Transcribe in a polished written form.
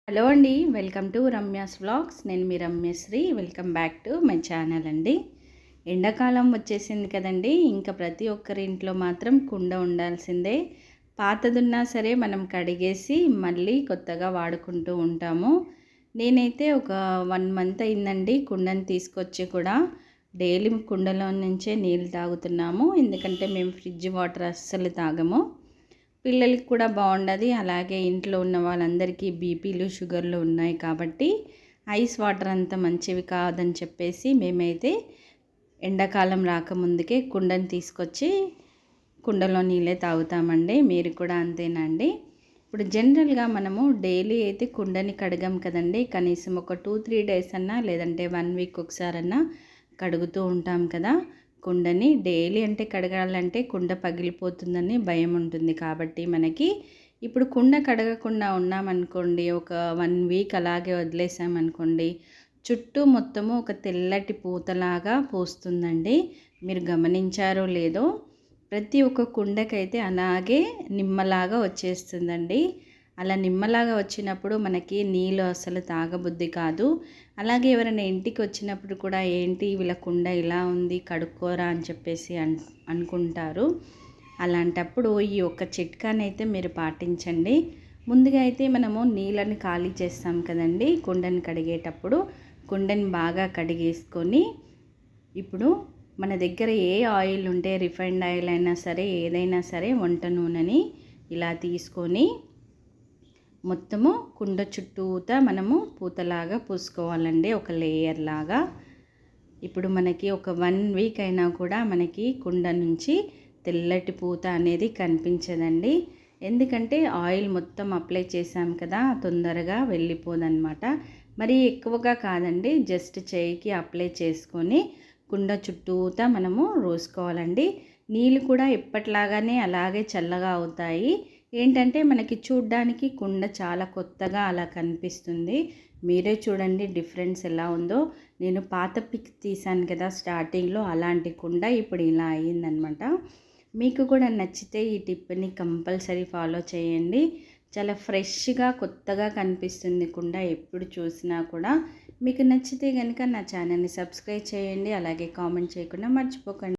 Hello అండి, welcome to Ramya's vlogs. నేను మీ Ramyasri. Welcome back to my channel అండి. ఎండాకాలం వచ్చేసింది కదండి. ఇంకా ప్రతి ఒక్కరి ఇంట్లో మాత్రం కుండ ఉండాల్సిందే. పాతదున్నా సరే మనం కడిగేసి మళ్ళీ కొత్తగా వాడుకుంటూ ఉంటాము. నేనైతే ఒక 1 మంత్ అయిందండి కుండని తీసుకొచ్చి కూడా డైలీ కుండలో నుంచే నీళ్ళు తాగుతున్నాము. ఎందుకంటే మేము ఫ్రిడ్జ్ వాటర్ అస్సలు తాగము. పిల్లలకి కూడా బాగుండదు, అలాగే ఇంట్లో ఉన్న వాళ్ళందరికీ బీపీలు షుగర్లు ఉన్నాయి కాబట్టి ఐస్ వాటర్ అంత మంచివి కాదని చెప్పేసి మేమైతే ఎండాకాలం రాకముందుకే కుండని తీసుకొచ్చి కుండలో నీళ్ళే తాగుతామండి. మీరు కూడా అంతేనండి. ఇప్పుడు జనరల్గా మనము డైలీ అయితే కుండని కడగం కదండి. కనీసం ఒక 2-3 డేస్ అన్నా, లేదంటే 1 వీక్ ఒకసారన్నా కడుగుతూ ఉంటాం కదా. కుండని డైలీ అంటే కడగాలంటే కుండ పగిలిపోతుందని భయం ఉంటుంది కాబట్టి మనకి ఇప్పుడు కుండ కడగకుండా ఉన్నామనుకోండి, ఒక 1 వీక్ అలాగే వదిలేసామనుకోండి, చుట్టూ మొత్తము ఒక తెల్లటి పూతలాగా పోస్తుందండి. మీరు గమనించారో లేదో, ప్రతి ఒక్క కుండకైతే అలాగే నిమ్మలాగా వచ్చేస్తుందండి. అలా నిమ్మలాగా వచ్చినప్పుడు మనకి నీళ్ళు అసలు తాగబుద్ధి కాదు. అలాగే ఎవరైనా ఇంటికి వచ్చినప్పుడు కూడా ఏంటి వీళ్ళ కుండ ఇలా ఉంది, కడుక్కోరా అని చెప్పేసి అనుకుంటారు. అలాంటప్పుడు ఈ ఒక్క చిట్కానైతే మీరు పాటించండి. ముందుగా అయితే మనము నీళ్ళని ఖాళీ చేస్తాం కదండి. కుండని కడిగేటప్పుడు కుండని బాగా కడిగేసుకొని, ఇప్పుడు మన దగ్గర ఏ ఆయిల్ ఉంటే, రిఫైండ్ ఆయిల్ అయినా సరే, ఏదైనా సరే, వంట నూనెని ఇలా తీసుకొని మొత్తము కుండ చుట్టూతా మనము పూతలాగా పూసుకోవాలండి, ఒక లేయర్ లాగా. ఇప్పుడు మనకి ఒక 1 వీక్ అయినా కూడా మనకి కుండ నుంచి తెల్లటి పూత అనేది కనిపించదండి. ఎందుకంటే ఆయిల్ మొత్తం అప్లై చేసాం కదా, తొందరగా వెళ్ళిపోదన్నమాట. మరి ఎక్కువగా కాదండి, జస్ట్ చేయికి అప్లై చేసుకొని కుండ చుట్టూతా మనము రోసుకోవాలండి. నీళ్ళు కూడా ఎప్పట్లాగానే అలాగే చల్లగా అవుతాయి. ఏంటంటే మనకి చూడ్డానికి కుండ చాలా కొత్తగా అలా కనిపిస్తుంది. మీరే చూడండి డిఫరెన్స్ ఎలా ఉందో. నేను పాత పిక్ తీశాను కదా స్టార్టింగ్లో, అలాంటి కుండ ఇప్పుడు ఇలా అయ్యిందనమాట. మీకు కూడా నచ్చితే ఈ టిప్ని కంపల్సరీ ఫాలో చేయండి. చాలా ఫ్రెష్గా కొత్తగా కనిపిస్తుంది కుండ ఎప్పుడు చూసినా కూడా. మీకు నచ్చితే కనుక నా ఛానల్ని సబ్స్క్రైబ్ చేయండి, అలాగే కామెంట్ చేయకుండా మర్చిపోకండి.